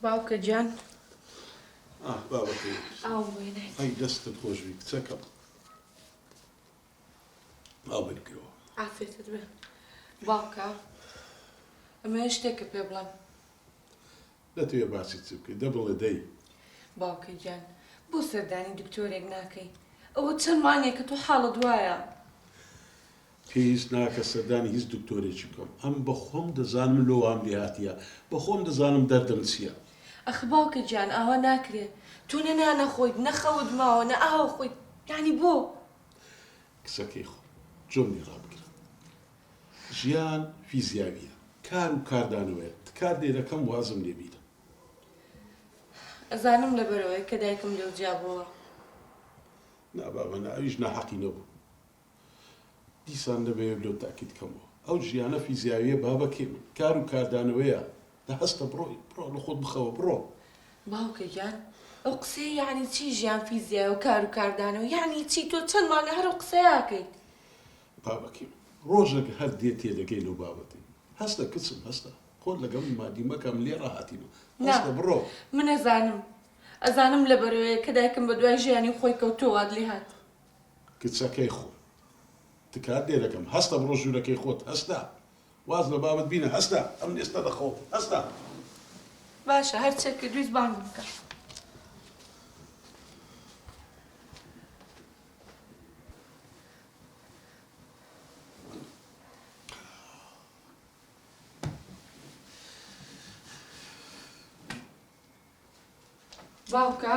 باوکە گیان بابەکەی ئاو بێنێ ئەی دەستت خۆشوی کچەکەم ئاو بنکەوە ئافێتت بێ باوکە ئەمە شتێکە پێ بڵێم دەتوێ باسی چ بکەی دەبڵێ دەی باوکە گیان بۆ سەردانی دکتۆرێک ناکەی ئەوە چەند مانگێک کە تۆ حاڵت وایە پێویست ناکە سەردانی هیچ دکتۆرێکی بکەم ئەم بەخۆم دەزانم لۆوام لێ هاتیە بەخۆم دەزانم دەردەم چییە ئەخ باوکە گیان ئاوا ناکرێت تۆ نەنانە خۆیت نەخەوت ماوە نە ئاوا خۆیت یانی بۆ کچەکەی خۆ جۆمی ڕابگرم ژیان فیزیاویە کار و کاردانەوەیە کار دێرەکەم وازم لێبیرە ئەزانم لەبەرەوەی کە دایکم لێو جیابەوە نابابە ئەویش ناحەقی نەبوو دیسان دەبێت لەو تاکید کەمەوە ئەو ژیانە فیزیاویە بابەکێ من کار و کاردانەوەیە دە هەستە بڕۆی بڕۆ لە خۆت بخەوە بڕۆ باوکە گیان ئەو قسەی یعنی چی ژیان فیزیای و کار و کاردانەوە یعنی چی تۆ چەند مانگە هەر ئەو قسەیاکەیت بابەکەی ڕۆژێک هەر دێت تێدەگەی لەو بابەتی هەستە کچم هەستە خۆت لەگەڵ مادی مەکەم لێ ڕاهاتینەوە هەستە بڕۆ من ئەزانم لەبەرەوەی کە دایکم بە دوای ژیانی خۆی کەوتۆوات لێ هات کچەکەی خۆ تکات دێرەکەم هەستە بڕۆ ژوورەکەی خۆت هەستا واز لە بابەت بینە هەستا ئەم ئێستا دەخۆ هەستا باشە هەرچێک کە دویست بانگ بکە باوکە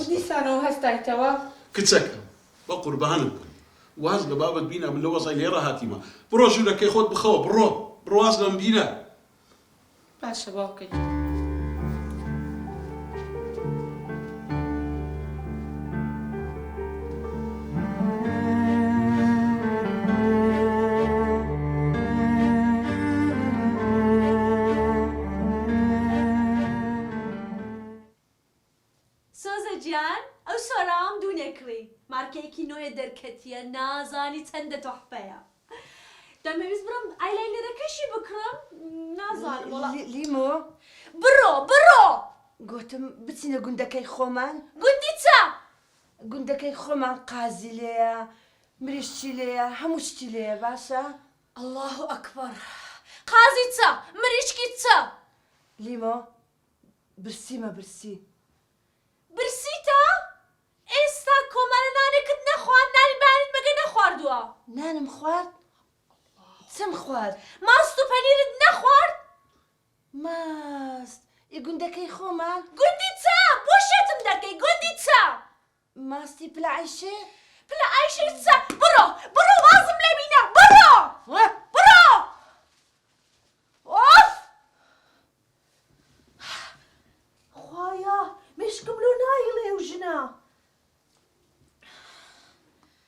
دیسانەوە هەستایتەوە کچەکەم بە قوربانم کن واز لە بابەت بینە من لە وەزای لێ ڕاهاتیمە بڕۆ ژوورەکەی خۆت بخەوە بڕۆ واز لەم بینە باشە باوکە ئەو سۆرام دوونێکڕی مارکەیەکی نوێ دەرکەتیە نازانی چەندە تۆحفەیە دەمەویست بڕم ئایلاینەرەکەشی بکڕم نازانم لیمۆ بڕۆ گوتم بچینە گوندەکەی خۆمان گوندی چا گوندەکەی خۆمان قازی لێیە مریشتی لێیە هەموو شتی لێیە باشە الله ئەکبەر قازی چا مریشکی چا لیمۆ برسیمە برسی برسیتە ئێستا کۆمەڵە نانێکت نەخوارد نانی بانیت بەگە نەخواردووە نانم خوارد چەم خوارد ماست و پەنیرت نەخوارد ماست ئی گوندەکەی خۆمان گوندی چا بۆ شێتم دەکەی گوندی چا ماستی پلە عەیشێ پلە ئایشەی چا بڕۆ وازم لێ بینە بڕۆ